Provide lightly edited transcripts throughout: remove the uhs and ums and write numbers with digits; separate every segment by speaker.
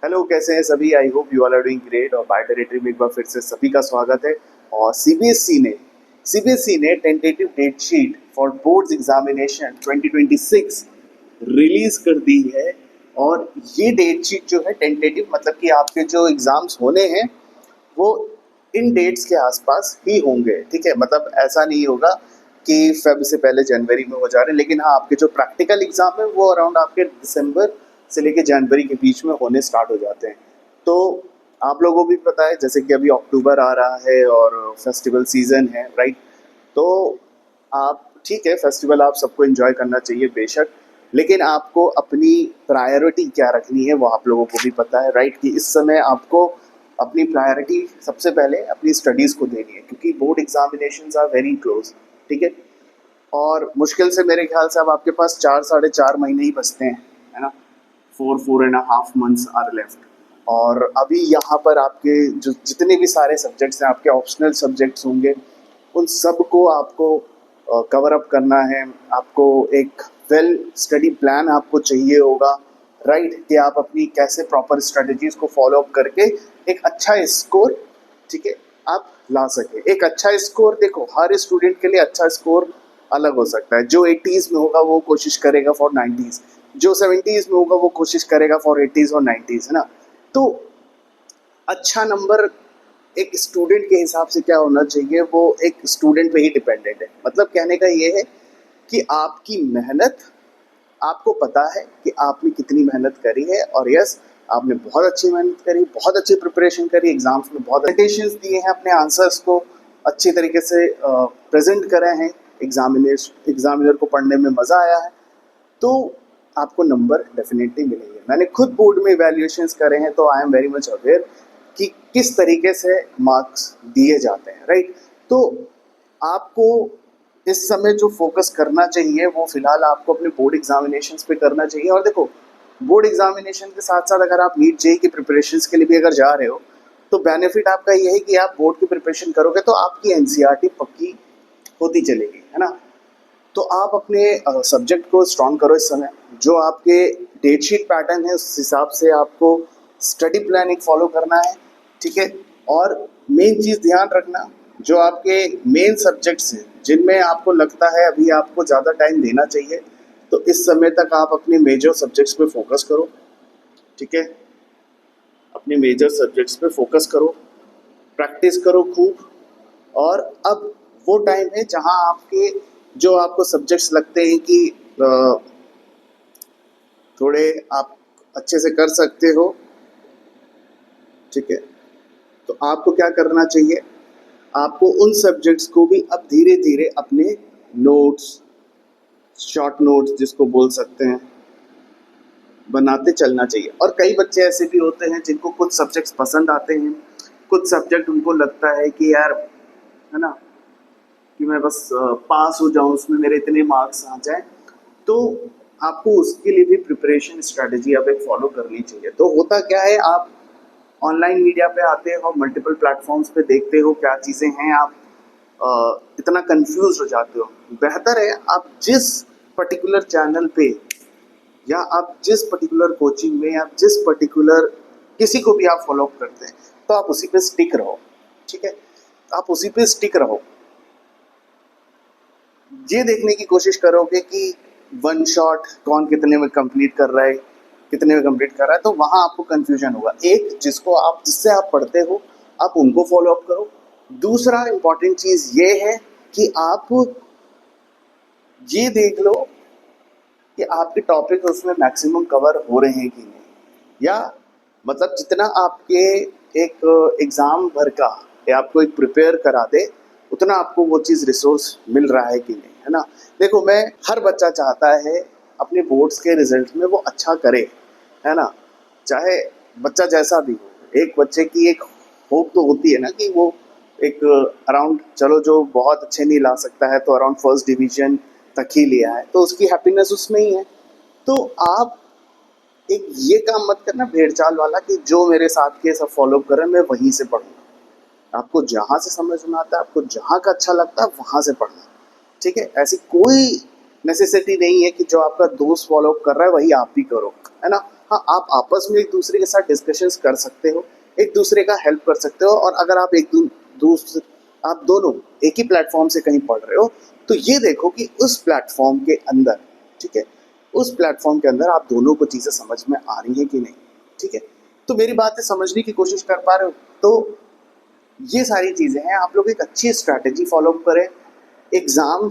Speaker 1: Hello, कैसे हैं सभी। I hope you all are doing great. और बाय टेरिटरी में एक बार फिर से सभी का स्वागत है। और सीबीएसई ने tentative date sheet for boards examination 2026 release कर दी है। और ये डेट शीट जो है टेंटेटिव मतलब कि आपके जो एग्जाम्स होने हैं वो इन डेट्स के आसपास ही होंगे। ठीक है, मतलब ऐसा नहीं होगा कि फेब से पहले जनवरी में हो जा रहे हैं, लेकिन हाँ, आपके जो प्रैक्टिकल एग्जाम है वो अराउंड आपके दिसंबर से लेके जनवरी के बीच में होने स्टार्ट हो जाते हैं। तो आप लोगों को भी पता है, जैसे कि अभी अक्टूबर आ रहा है और फेस्टिवल सीजन है, राइट। तो आप ठीक है, फेस्टिवल आप सबको एंजॉय करना चाहिए बेशक, लेकिन आपको अपनी प्रायोरिटी क्या रखनी है वो आप लोगों को भी पता है, राइट। कि इस समय आपको अपनी प्रायोरिटी सबसे पहले अपनी स्टडीज़ को देनी है, क्योंकि board examinations are very close. ठीक है, और मुश्किल से मेरे ख्याल से अब आपके पास 4 साढ़े 4 महीने ही बचते हैं, है ना। 4 4.5 months आर लेफ्ट। और अभी यहाँ पर आपके जो जितने भी सारे सब्जेक्ट्स हैं, आपके ऑप्शनल सब्जेक्ट्स होंगे, उन सब को आपको कवर अप करना है। आपको एक वेल स्टडी प्लान आपको चाहिए होगा, राइट। कि आप अपनी कैसे प्रॉपर स्ट्रेटजीज को फॉलो अप करके एक अच्छा स्कोर, ठीक है, आप ला सके। एक अच्छा स्कोर, देखो हर स्टूडेंट के लिए अच्छा स्कोर अलग हो सकता है। जो 80s में होगा वो कोशिश करेगा फॉर 90s, जो 70s में होगा वो कोशिश करेगा फॉर 80s और 90s, है ना। तो अच्छा नंबर एक स्टूडेंट के हिसाब से क्या होना चाहिए, वो एक स्टूडेंट पे ही डिपेंडेंट है। मतलब कहने का ये है कि आपकी मेहनत, आपको पता है कि आपने कितनी मेहनत करी है। और यस, आपने बहुत अच्छी मेहनत करी, बहुत अच्छी प्रिपरेशन करी, एग्जाम्स में बहुत प्रेजेंटेशंस दिए हैं, अपने आंसर्स को अच्छी तरीके से प्रेजेंट करे हैं, एग्जामिनर को पढ़ने में मज़ा आया है, तो आपको नंबर डेफिनेटली मिलेंगे। मैंने खुद बोर्ड में इवैल्यूएशंस करे हैं, तो I am very much aware कि किस तरीके से मार्क्स दिए जाते हैं, राइट। तो आपको इस समय जो फोकस करना चाहिए वो फिलहाल आपको अपने बोर्ड एग्जामिनेशंस पे करना चाहिए। और देखो, बोर्ड एग्जामिनेशन के साथ साथ अगर आप नीट जेई की प्रिपरेशंस के लिए भी अगर जा रहे हो, तो बेनिफिट आपका ये है कि आप बोर्ड की प्रिपरेशन करोगे तो आपकी एनसीईआरटी पक्की होती चलेगी, है ना। तो आप अपने सब्जेक्ट को स्ट्रॉन्ग करो इस समय। जो आपके डेट शीट पैटर्न है उस हिसाब से आपको स्टडी प्लान एक फॉलो करना है, ठीक है। और मेन चीज़ ध्यान रखना, जो आपके मेन सब्जेक्ट्स हैं जिनमें आपको लगता है अभी आपको ज़्यादा टाइम देना चाहिए, तो इस समय तक आप अपने मेजर सब्जेक्ट्स पे फोकस करो, ठीक है। अपने मेजर सब्जेक्ट्स पे फोकस करो, प्रैक्टिस करो खूब। और अब वो टाइम है जहाँ आपके जो आपको सब्जेक्ट्स लगते हैं कि थोड़े आप अच्छे से कर सकते हो, ठीक है। तो आपको क्या करना चाहिए, आपको उन सब्जेक्ट्स को भी अब धीरे धीरे अपने नोट्स, शॉर्ट नोट्स जिसको बोल सकते हैं, बनाते चलना चाहिए। और कई बच्चे ऐसे भी होते हैं जिनको कुछ सब्जेक्ट्स पसंद आते हैं, कुछ सब्जेक्ट उनको लगता है कि यार, है ना, कि मैं बस पास हो जाऊं, उसमें मेरे इतने मार्क्स आ जाए। तो आपको उसके लिए भी प्रिपरेशन स्ट्रेटजी अब एक फॉलो करनी चाहिए। तो होता क्या है, आप ऑनलाइन मीडिया पे आते हो, मल्टीपल प्लेटफॉर्म्स पे देखते हो क्या चीज़ें हैं, आप इतना कंफ्यूज हो जाते हो। बेहतर है आप जिस पर्टिकुलर चैनल पे, या आप जिस पर्टिकुलर कोचिंग में, या जिस पर्टिकुलर किसी को भी आप फॉलो अप करते हैं, तो आप उसी पे स्टिक रहो, ठीक है। आप उसी पे स्टिक रहो। ये देखने की कोशिश करोगे कि वन शॉट कौन कितने में कंप्लीट कर रहा है, कितने में कंप्लीट कर रहा है, तो वहाँ आपको कंफ्यूजन होगा। एक जिससे आप पढ़ते हो, आप उनको फॉलो अप करो। दूसरा इम्पॉर्टेंट चीज़ ये है कि आप ये देख लो कि आपके टॉपिक उसमें मैक्सिमम कवर हो रहे हैं कि नहीं, या मतलब जितना आपके एक एग्ज़ाम भर का या आपको एक प्रिपेयर करा दे, उतना आपको वो चीज़ रिसोर्स मिल रहा है कि नहीं, है ना। देखो, मैं हर बच्चा चाहता है अपने बोर्ड्स के रिजल्ट में वो अच्छा करे, है ना। चाहे बच्चा जैसा भी हो, एक बच्चे की एक होप तो होती है ना कि वो एक अराउंड, चलो जो बहुत अच्छे नहीं ला सकता है तो अराउंड फर्स्ट डिवीजन तक ही लिया है, तो उसकी हैप्पीनेस उसमें ही है। तो आप एक ये काम मत करना भेड़ चाल वाला कि जो मेरे साथ के सब फॉलो कर रहे हैं मैं वहीं से पढ़ूंगा। आपको जहाँ से समझ में आता है, आपको जहाँ का अच्छा लगता है वहाँ से पढ़ना, ठीक है। ऐसी कोई नेसेसिटी नहीं है कि जो आपका दोस्त फॉलो कर रहा है वही आप भी करो, है ना। हाँ, आप आपस में एक दूसरे के साथ डिस्कशंस कर सकते हो, एक दूसरे का हेल्प कर सकते हो। और अगर आप दूसरे आप दोनों एक ही प्लेटफॉर्म से कहीं पढ़ रहे हो तो ये देखो कि उस प्लेटफॉर्म के अंदर, ठीक है, उस प्लेटफॉर्म के अंदर आप दोनों को चीज़ें समझ में आ रही हैं कि नहीं, ठीक है। तो मेरी बातें समझने की कोशिश कर पा रहे हो। तो ये सारी चीज़ें हैं, आप लोग एक अच्छी स्ट्रैटेजी फॉलो करें, एग्ज़ाम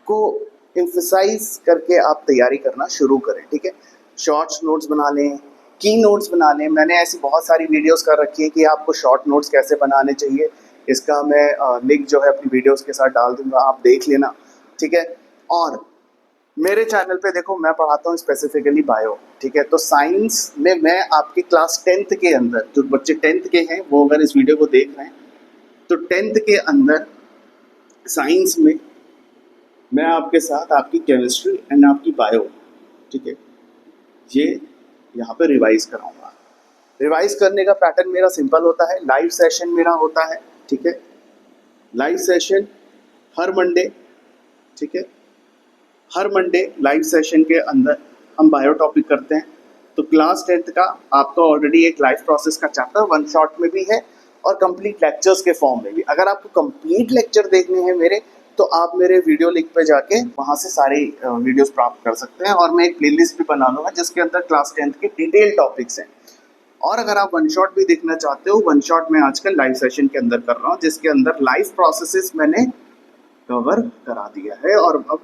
Speaker 1: को एम्फसाइज करके आप तैयारी करना शुरू करें, ठीक है। शॉर्ट्स नोट्स बना लें, की नोट्स बना लें। मैंने ऐसी बहुत सारी वीडियोस कर रखी है कि आपको शॉर्ट नोट्स कैसे बनाने चाहिए, इसका मैं लिंक जो है अपनी वीडियोस के साथ डाल दूंगा, आप देख लेना, ठीक है। और मेरे चैनल पे देखो, मैं पढ़ाता हूँ स्पेसिफिकली बायो, ठीक है। तो साइंस में मैं आपके क्लास 10th के अंदर, जो बच्चे 10th के हैं वो अगर इस वीडियो को देख रहे हैं, तो 10th के अंदर साइंस में मैं आपके साथ आपकी केमिस्ट्री एंड आपकी बायो, ठीक है, ये यहाँ पे रिवाइज कराऊंगा। रिवाइज करने का पैटर्न मेरा सिंपल होता है, लाइव सेशन मेरा होता है, ठीक है। लाइव सेशन हर मंडे, ठीक है, हर मंडे लाइव सेशन के अंदर हम बायो टॉपिक करते हैं। तो क्लास 10th का आपका ऑलरेडी एक लाइव प्रोसेस का चैप्टर वन शॉट में भी है और कंप्लीट लेक्चर्स के फॉर्म में भी। अगर आपको कंप्लीट लेक्चर देखने हैं मेरे, तो आप मेरे वीडियो लिंक पे जाके वहाँ से सारे वीडियोस प्राप्त कर सकते हैं। और मैं एक प्लेलिस्ट भी बना लूँगा जिसके अंदर क्लास 10th के डिटेल टॉपिक्स हैं। और अगर आप वन शॉट भी देखना चाहते हो, वन शॉट मैं आजकल लाइव सेशन के अंदर कर रहा हूँ, जिसके अंदर लाइव प्रोसेसेस मैंने कवर करा दिया है। और अब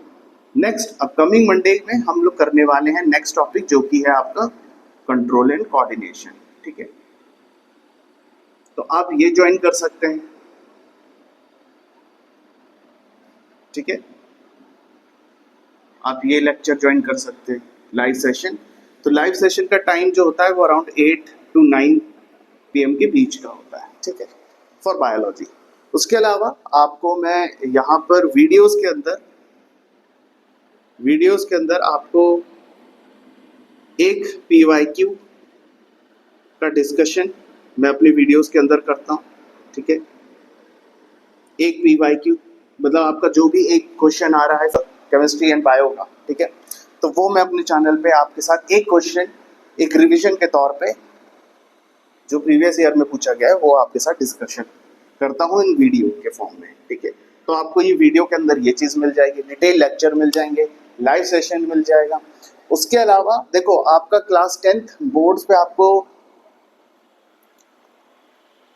Speaker 1: नेक्स्ट अपकमिंग मंडे में हम लोग करने वाले हैं नेक्स्ट टॉपिक, जो कि है आपका कंट्रोल एंड कोऑर्डिनेशन, ठीक है। तो आप ये ज्वाइन कर सकते हैं, ठीक है, आप ये लेक्चर ज्वाइन कर सकते हैं लाइव सेशन। तो लाइव सेशन का टाइम जो होता है वो अराउंड 8 to 9 PM के बीच का होता है, ठीक है, फॉर बायोलॉजी। उसके अलावा आपको मैं यहाँ पर वीडियोस के अंदर आपको एक PYQ का डिस्कशन मैं अपनी वीडियोस के अंदर करता हूँ, ठीक है। एक PYQ मतलब आपका जो भी एक क्वेश्चन आ रहा है केमिस्ट्री एंड बायो का, ठीक है, तो वो मैं अपने चैनल पे आपके साथ एक क्वेश्चन, एक रिवीजन के तौर पे जो प्रीवियस ईयर में पूछा गया है वो आपके साथ डिस्कशन करता हूँ इन वीडियो के फॉर्म में, ठीक है। तो आपको ये वीडियो के अंदर ये चीज़ मिल जाएगी, डिटेल लेक्चर मिल जाएंगे, लाइव सेशन मिल जाएगा। उसके अलावा देखो, आपका क्लास 10th बोर्ड्स पे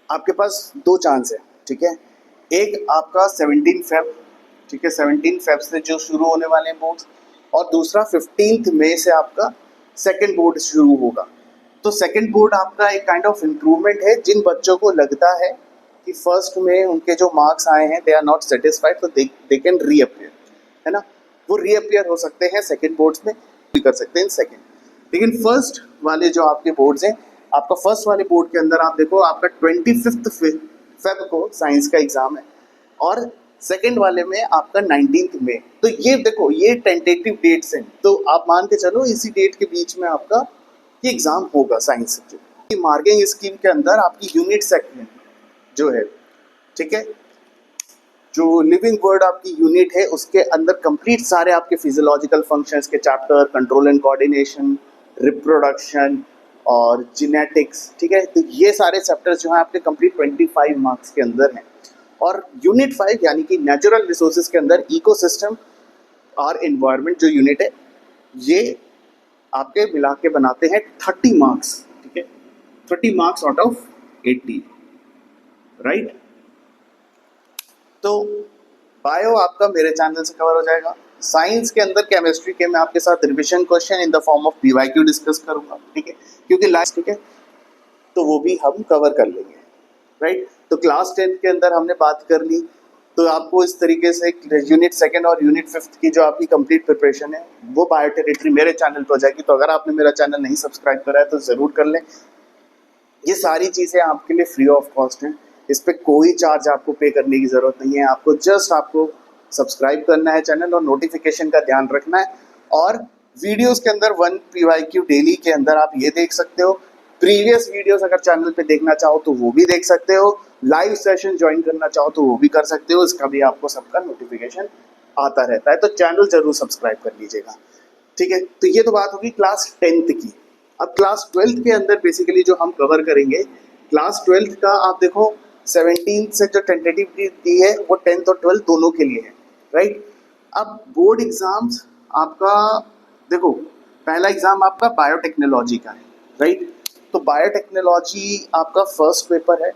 Speaker 1: आपके पास दो चांस है, ठीक है। एक आपका 17 फेब, ठीक है, 17 फेब से जो शुरू होने वाले हैं बोर्ड्स, और दूसरा 15 मई से आपका सेकंड बोर्ड शुरू होगा। तो सेकंड बोर्ड आपका एक काइंड ऑफ इम्प्रूवमेंट है। जिन बच्चों को लगता है कि फर्स्ट में उनके जो मार्क्स आए हैं दे आर नॉट सेटिस्फाइड, तो दे कैन रीअपियर, है ना, वो रीअपियर हो सकते हैं सेकंड बोर्ड्स में, भी कर सकते हैं सेकंड। लेकिन फर्स्ट वाले जो आपके बोर्ड्स हैं, आपका फर्स्ट वाले बोर्ड के अंदर आप देखो, आपका 25 फेब को साइंस का एग्ज़ाम है और सेकंड वाले में आपका 19 मई। तो ये देखो, ये टेंटेटिव डेट्स हैं, तो आप मान के चलो इसी डेट के बीच में आपका ये एग्ज़ाम होगा साइंस सब्जेक्ट की। मार्किंग स्कीम के अंदर आपकी यूनिट सेगमेंट जो है, ठीक है, जो लिविंग वर्ड आपकी यूनिट है उसके अंदर कंप्लीट सारे आपके फिजियोलॉजिकल फंक्शंस के chapter, control and coordination, reproduction और जेनेटिक्स, ठीक है, तो ये सारे चैप्टर्स जो हैं आपके कंप्लीट 25 मार्क्स के अंदर हैं। और यूनिट 5 यानी कि नेचुरल रिसोर्सेज के अंदर इकोसिस्टम और एनवायरनमेंट जो यूनिट है, ये आपके मिला के बनाते हैं 30 मार्क्स, ठीक है, 30 मार्क्स आउट ऑफ 80, राइट। तो बायो आपका मेरे चैनल से कवर हो जाएगा। साइंस के अंदर केमिस्ट्री के मैं आपके साथ revision question in the form of PYQ discuss करूंगा, ठीक है, क्योंकि लास्ट, ठीक है, तो वो भी हम कवर कर लेंगे, राइट। तो क्लास 10th के अंदर हमने बात कर ली, तो आपको इस तरीके से यूनिट सेकंड और यूनिट 5th की जो आपकी कंप्लीट प्रिपरेशन है वो बायो टेरिटरी मेरे चैनल पर हो जाएगी। तो अगर आपने मेरा चैनल नहीं सब्सक्राइब करा है तो ज़रूर कर लें। ये सारी चीज़ें आपके लिए फ्री ऑफ कॉस्ट हैं, इस पर कोई चार्ज आपको पे करने की ज़रूरत नहीं है। आपको जस्ट आपको सब्सक्राइब करना है चैनल और नोटिफिकेशन का ध्यान रखना है। और वीडियोस के अंदर 1 PYQ डेली के अंदर आप ये देख सकते हो। प्रीवियस वीडियोस अगर चैनल पे देखना चाहो तो वो भी देख सकते हो। लाइव सेशन ज्वाइन करना चाहो तो वो भी कर सकते हो, इसका भी आपको सबका नोटिफिकेशन आता रहता है। तो चैनल जरूर सब्सक्राइब कर लीजिएगा, ठीक है। तो ये तो बात होगी क्लास 10th की। अब क्लास 12th के अंदर बेसिकली जो हम कवर करेंगे, क्लास 12th का आप देखो 17 से जो टेंटेटिव दी है वो 10th और 12th दोनों के लिए है, राइट। अब बोर्ड एग्जाम्स आपका देखो, पहला एग्जाम आपका बायोटेक्नोलॉजी का है, राइट। तो बायोटेक्नोलॉजी आपका फर्स्ट पेपर है,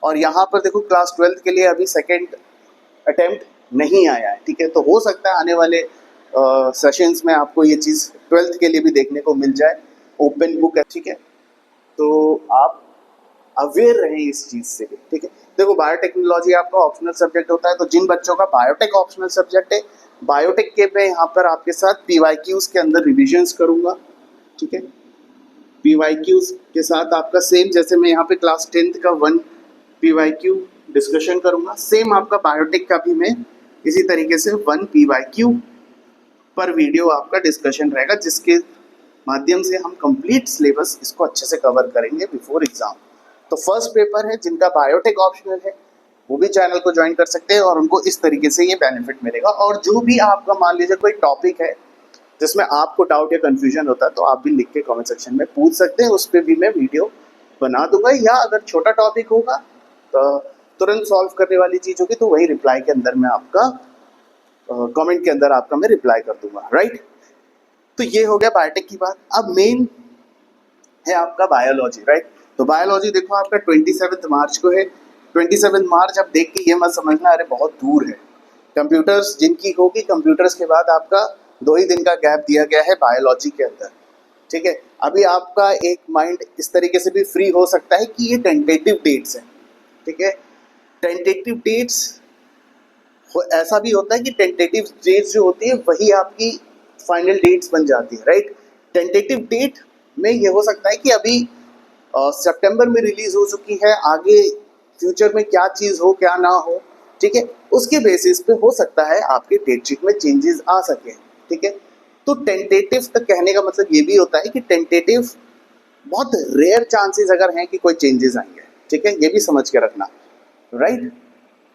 Speaker 1: और यहाँ पर देखो क्लास 12th के लिए अभी सेकेंड अटेम्प्ट नहीं आया है, ठीक है। तो हो सकता है आने वाले सेशंस में आपको ये चीज़ 12th के लिए भी देखने को मिल जाए, ओपन बुक है, ठीक है। तो आप अवेयर रहें इस चीज़ से भी, ठीक है। देखो बायोटेक्नोलॉजी आपका ऑप्शनल सब्जेक्ट होता है, तो जिन बच्चों का बायोटेक ऑप्शनल सब्जेक्ट है, बायोटेक के मैं यहाँ पर आपके साथ PYQs के अंदर रिविजन्स करूँगा, ठीक है। PYQs के साथ आपका सेम जैसे मैं यहाँ पे क्लास 10th का 1 PYQ डिस्कशन करूँगा, सेम आपका बायोटेक का भी मैं इसी तरीके से 1 PYQ पर वीडियो आपका डिस्कशन रहेगा, जिसके माध्यम से हम कंप्लीट सिलेबस इसको अच्छे से कवर करेंगे बिफोर एग्जाम। तो फर्स्ट पेपर है जिनका बायोटेक ऑप्शनल है, वो भी चैनल को ज्वाइन कर सकते हैं और उनको इस तरीके से ये बेनिफिट मिलेगा। और जो भी आपका मान लीजिए कोई टॉपिक है जिसमें आपको डाउट या कंफ्यूजन होता है, तो आप भी लिख के कमेंट सेक्शन में पूछ सकते हैं, उस पर भी मैं वीडियो बना दूंगा। या अगर छोटा टॉपिक होगा तो तुरंत सॉल्व करने वाली चीज़ होगी, तो वही रिप्लाई के अंदर मैं आपका कमेंट के अंदर आपका मैं रिप्लाई कर दूंगा, राइट। तो ये हो गया बायोटेक की बात। अब मेन है आपका बायोलॉजी, राइट। तो बायोलॉजी देखो आपका 27 मार्च को है। 27 मार्च अब देख के ये मत समझना अरे बहुत दूर है। कंप्यूटर्स जिनकी होगी, कंप्यूटर्स के बाद आपका 2 ही दिन का गैप दिया गया है बायोलॉजी के अंदर, ठीक है। अभी आपका एक माइंड इस तरीके से भी फ्री हो सकता है कि ये टेंटेटिव डेट्स हैं, ठीक है। टेंटेटिव डेट्स ऐसा भी होता है कि टेंटेटिव डेट्स जो होती है वही आपकी फाइनल डेट्स बन जाती है, राइट। टेंटेटिव डेट में ये हो सकता है कि अभी सितंबर में रिलीज हो चुकी है, आगे फ्यूचर में क्या चीज़ हो क्या ना हो, ठीक है, उसके बेसिस पे हो सकता है आपके डेट शीट में चेंजेस आ सके, ठीक है। तो टेंटेटिव तक कहने का मतलब ये भी होता है कि टेंटेटिव बहुत रेयर चांसेस अगर हैं कि कोई चेंजेस आएंगे, ठीक है, ये भी समझ के रखना, राइट।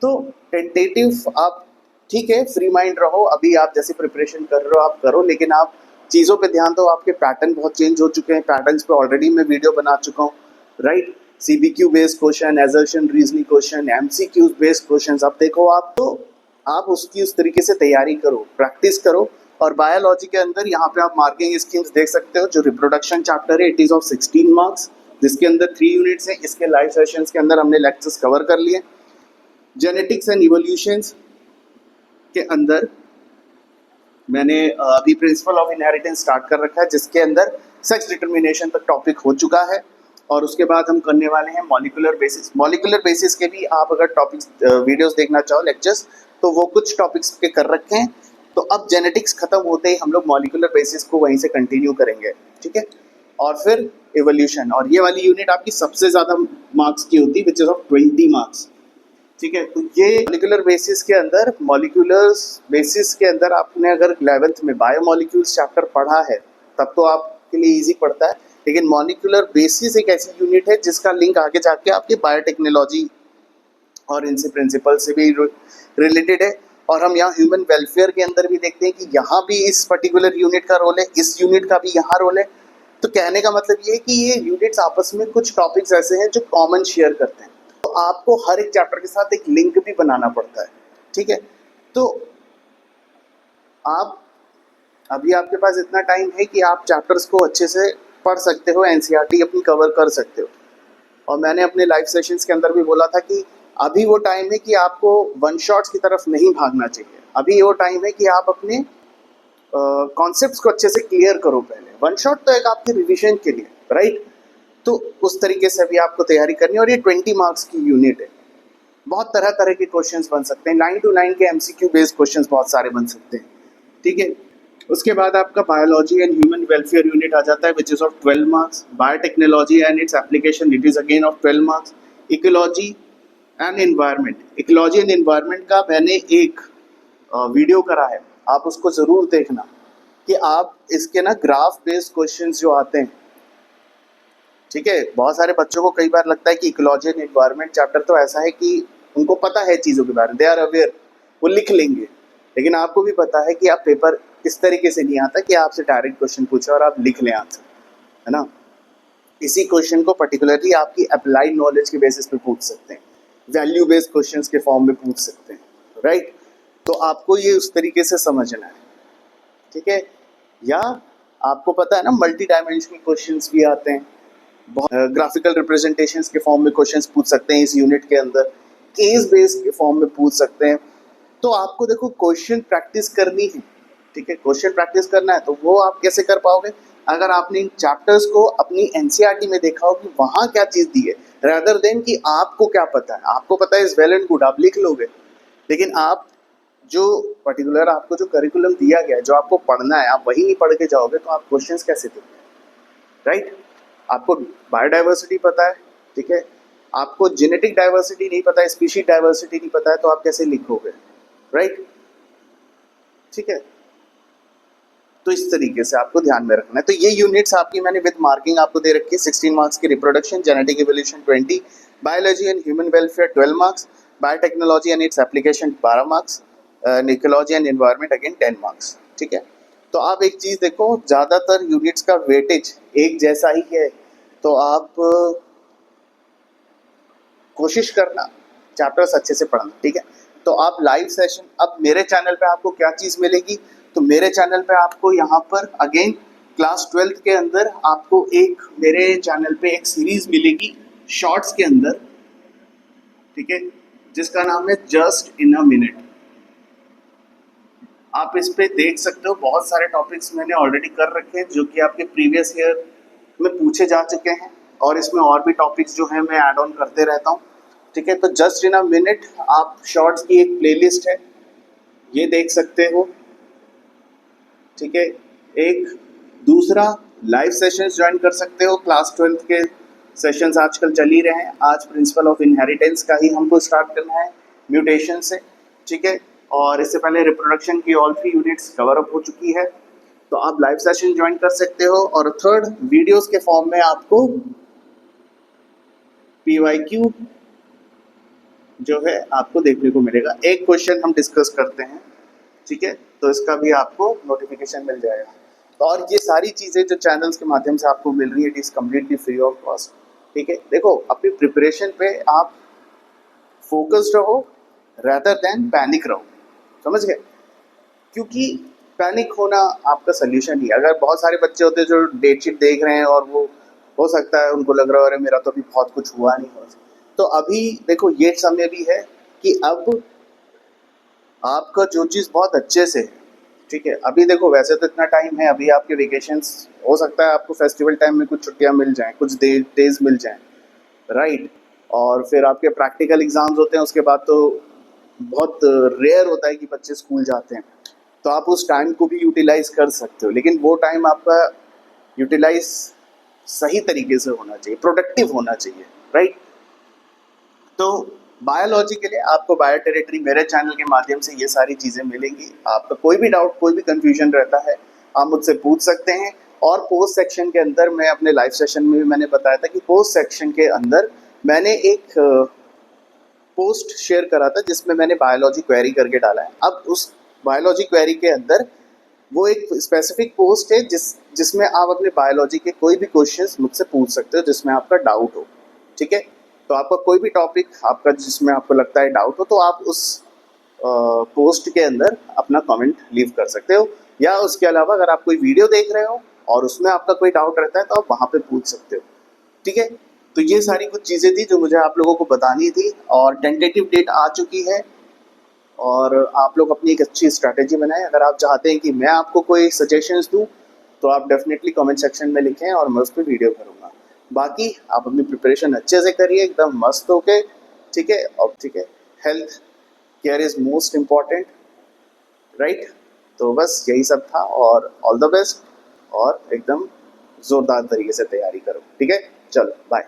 Speaker 1: तो टेंटेटिव आप ठीक है, फ्री माइंड रहो, अभी आप जैसे प्रिपरेशन कर रहे हो आप करो, लेकिन आप चीज़ों पे ध्यान दो। आपके पैटर्न बहुत चेंज हो चुके हैं, पैटर्न्स पे ऑलरेडी मैं वीडियो बना चुका हूँ, right. CBQ based question, assertion reasoning question, MCQ based question, अब देखो आप, तो आप उसकी उस तरीके से तैयारी करो, प्रैक्टिस करो। और बायोलॉजी के अंदर यहाँ पे आप मार्किंग स्कीम्स देख सकते हो। जो रिप्रोडक्शन चैप्टर है इट इज़ ऑफ 16 मार्क्स, जिसके अंदर 3 यूनिट्स हैं। इसके लाइव सेशंस के अंदर हमने लेक्चर्स कवर कर लिए। जेनेटिक्स एंड इवोल्यूशंस के अंदर मैंने अभी प्रिंसिपल ऑफ इनहेरिटेंस स्टार्ट कर रखा है, जिसके अंदर सेक्स डिटर्मिनेशन तक टॉपिक हो चुका है। और उसके बाद हम करने वाले हैं मॉलिक्यूलर बेसिस। मॉलिक्यूलर बेसिस के भी आप अगर टॉपिक्स वीडियोस देखना चाहो, लेक्चर्स, तो वो कुछ टॉपिक्स के कर रखे हैं। तो अब जेनेटिक्स खत्म होते ही हम लोग मॉलिक्यूलर बेसिस को वहीं से कंटिन्यू करेंगे, ठीक है। और फिर इवोल्यूशन, और ये वाली यूनिट आपकी सबसे ज़्यादा मार्क्स की होती है, विच इज़ ऑफ 20 मार्क्स, ठीक है। तो ये मॉलिक्यूलर बेसिस के अंदर, मॉलिक्यूलर बेसिस के अंदर आपने अगर 11th में बायोमॉलिक्यूल्स चैप्टर पढ़ा है तब तो आपके लिए इजी पड़ता है। लेकिन मॉलिक्यूलर बेसिस एक ऐसी यूनिट है जिसका लिंक आगे जाके आपके बायोटेक्नोलॉजी और इनसे प्रिंसिपल से भी रिलेटेड है। और हम यहाँ ह्यूमन वेलफेयर के अंदर भी देखते हैं कि यहाँ भी इस पर्टिकुलर यूनिट का रोल है, इस यूनिट का भी यहाँ रोल है। तो कहने का मतलब ये है कि ये यूनिट्स आपस में कुछ टॉपिक्स ऐसे हैं जो कॉमन शेयर करते हैं। तो आपको हर एक चैप्टर के साथ एक लिंक भी बनाना पड़ता है, ठीक है। तो आप अभी आपके पास इतना टाइम है कि आप चैप्टर्स को अच्छे से पढ़ सकते हो, NCERT अपनी कवर कर सकते हो। और मैंने अपने लाइव सेशंस के अंदर भी बोला था कि अभी वो टाइम है कि आपको वन शॉट्स की तरफ नहीं भागना चाहिए। अभी वो टाइम है कि आप अपने कॉन्सेप्ट्स को अच्छे से क्लियर करो पहले। वन शॉट तो एक आपके रिविजन के लिए, राइट। तो उस तरीके से भी आपको तैयारी करनी है। और ये 20 मार्क्स की यूनिट है, बहुत तरह तरह के क्वेश्चंस बन सकते हैं। 9 to 9 के MCQ बेस्ड क्वेश्चंस बहुत सारे बन सकते हैं, ठीक है। उसके बाद आपका biology and human welfare unit आ जाता है, which is of 12 marks. Biotechnology and its application, it is again of 12 marks. Ecology and environment, ecology and environment का मैंने एक वीडियो करा है, आप उसको ज़रूर देखना। कि आप इसके ना ग्राफ बेस्ड क्वेश्चंस जो आते हैं, ठीक है। बहुत सारे बच्चों को कई बार लगता है कि इकोलॉजी एंड एनवायरनमेंट चैप्टर तो ऐसा है कि उनको पता है चीज़ों के बारे में, दे आर अवेयर, वो लिख लेंगे। लेकिन आपको भी पता है कि आप पेपर इस तरीके से नहीं आता कि आपसे डायरेक्ट क्वेश्चन पूछे और आप लिख लें आंसर। है ना। इसी क्वेश्चन को पर्टिकुलरली आपकी अप्लाइड नॉलेज के बेसिस पे पूछ सकते हैं, वैल्यू बेस्ड क्वेश्चंस के फॉर्म में पूछ सकते हैं, राइट। तो आपको ये उस तरीके से समझना है, ठीक है। या आपको पता है ना, मल्टी डायमेंशनल क्वेश्चंस भी आते हैं, बहुत ग्राफिकल रिप्रेजेंटेशंस के फॉर्म में क्वेश्चंस पूछ सकते हैं इस यूनिट के अंदर, केस बेस्ड के फॉर्म में पूछ सकते हैं। तो आपको देखो क्वेश्चन प्रैक्टिस करनी है, ठीक है। क्वेश्चन प्रैक्टिस करना है तो वो आप कैसे कर पाओगे, अगर आपने इन चैप्टर्स को अपनी एनसीईआरटी में देखा हो कि वहाँ क्या चीज़ दी है, रादर देन कि आपको क्या पता है। आपको पता है इज वेल एंड गुड, आप लिख लोगे, लेकिन आप जो पर्टिकुलर आपको जो करिकुलम दिया गया है, जो आपको पढ़ना है, आप वही नहीं पढ़ के जाओगे तो आप क्वेश्चंस कैसे दोगे, राइट। आपको बायोडाइवर्सिटी पता है, ठीक है, आपको जेनेटिक डाइवर्सिटी नहीं पता है, स्पीशीज डाइवर्सिटी नहीं पता है, तो आप कैसे लिखोगे, राइट, ठीक है। तो इस तरीके से आपको ध्यान में रखना है। तो ये यूनिट्स आपकी मैंने विद मार्किंग आपको दे रखी है। 16 मार्क्स की reproduction, genetic evolution 20, biology and human welfare 12 marks, biotechnology and its application 12 marks, ecology and environment again 10 marks, ठीक है। तो आप एक चीज़ देखो, ज़्यादातर यूनिट्स का वेटेज एक जैसा ही है, तो आप कोशिश करना चैप्टर्स अच्छे से पढ़ना, ठीक है। तो आप लाइव सेशन, अब मेरे चैनल पे आपको क्या चीज़ मिलेगी, तो मेरे चैनल पे आपको यहाँ पर अगेन क्लास 12th के अंदर आपको एक मेरे चैनल पे एक सीरीज मिलेगी शॉर्ट्स के अंदर, ठीक है, जिसका नाम है जस्ट इन अ मिनट। आप इस पे देख सकते हो, बहुत सारे टॉपिक्स मैंने ऑलरेडी कर रखे हैं जो कि आपके प्रीवियस ईयर में पूछे जा चुके हैं, और इसमें और भी टॉपिक्स जो हैं मैं ऐड ऑन करते रहता हूँ, ठीक है। तो जस्ट इन अ मिनट आप शॉर्ट्स की एक प्लेलिस्ट है, ये देख सकते हो, ठीक है। एक दूसरा लाइव सेशंस ज्वाइन कर सकते हो, क्लास 12th के सेशंस आजकल चल ही रहे हैं। आज प्रिंसिपल ऑफ इनहेरिटेंस का ही हमको स्टार्ट करना है, म्यूटेशन से, ठीक है। और इससे पहले रिप्रोडक्शन की ऑल 3 यूनिट्स कवर अप हो चुकी है, तो आप लाइव सेशन ज्वाइन कर सकते हो। और थर्ड, वीडियोस के फॉर्म में आपको PYQ जो है आपको देखने को मिलेगा। एक क्वेश्चन हम डिस्कस करते हैं, ठीक है, तो इसका भी आपको नोटिफिकेशन मिल जाएगा। और ये सारी चीज़ें जो चैनल्स के माध्यम से आपको मिल रही है, it is completely free of cost, ठीक है। देखो, अपनी प्रिपरेशन पे आप फोकस्ड रहो रेदर देन पैनिक रहो, समझ गए, क्योंकि पैनिक होना आपका सोल्यूशन नहीं है। अगर बहुत सारे बच्चे होते हैं जो डेट शीट देख रहे हैं और वो हो सकता है उनको लग रहा है अरे मेरा तो अभी बहुत कुछ हुआ नहीं हो, तो अभी देखो ये समय भी है कि अब आपका जो चीज़ बहुत अच्छे से है, ठीक है। अभी देखो वैसे तो इतना टाइम है, अभी आपके वेकेशंस, हो सकता है आपको फेस्टिवल टाइम में कुछ छुट्टियां मिल जाएं, कुछ डेज मिल जाएं, राइट। और फिर आपके प्रैक्टिकल एग्जाम्स होते हैं, उसके बाद तो बहुत रेयर होता है कि बच्चे स्कूल जाते हैं, तो आप उस टाइम को भी यूटिलाइज कर सकते हो, लेकिन वो टाइम आपका यूटिलाइज सही तरीके से होना चाहिए, प्रोडक्टिव होना चाहिए, राइट। तो बायोलॉजी के लिए आपको बायो टेरिटरी मेरे चैनल के माध्यम से ये सारी चीज़ें मिलेंगी। आपका कोई भी डाउट, कोई भी कंफ्यूजन रहता है, आप मुझसे पूछ सकते हैं। और पोस्ट सेक्शन के अंदर, मैं अपने लाइव सेशन में भी मैंने बताया था कि पोस्ट सेक्शन के अंदर मैंने एक पोस्ट शेयर करा था जिसमें मैंने बायोलॉजी क्वेरी करके डाला है। अब उस बायोलॉजी क्वेरी के अंदर वो एक स्पेसिफिक पोस्ट है जिसमें आप अपने बायोलॉजी के कोई भी क्वेश्चंस मुझसे पूछ सकते हो जिसमें आपका डाउट हो, ठीक है। तो आपका कोई भी टॉपिक आपका जिसमें आपको लगता है डाउट हो, तो आप उस पोस्ट के अंदर अपना कमेंट लीव कर सकते हो। या उसके अलावा अगर आप कोई वीडियो देख रहे हो और उसमें आपका कोई डाउट रहता है तो आप वहाँ पे पूछ सकते हो, ठीक है। तो ये सारी कुछ चीज़ें थी जो मुझे आप लोगों को बतानी थी, और टेंटेटिव डेट आ चुकी है, और आप लोग अपनी एक अच्छी स्ट्रैटेजी बनाएं। अगर आप चाहते हैं कि मैं आपको कोई सजेशंस दूं तो आप डेफिनेटली कमेंट सेक्शन में लिखें और मैं उस पर वीडियो करूँगा। बाकी आप अपनी प्रिपरेशन अच्छे से करिए, एकदम मस्त होके, ठीक है। और ठीक है, health care is most important, right. तो बस यही सब था, और ऑल द बेस्ट, और एकदम ज़ोरदार तरीके से तैयारी करो, ठीक है। चलो बाय।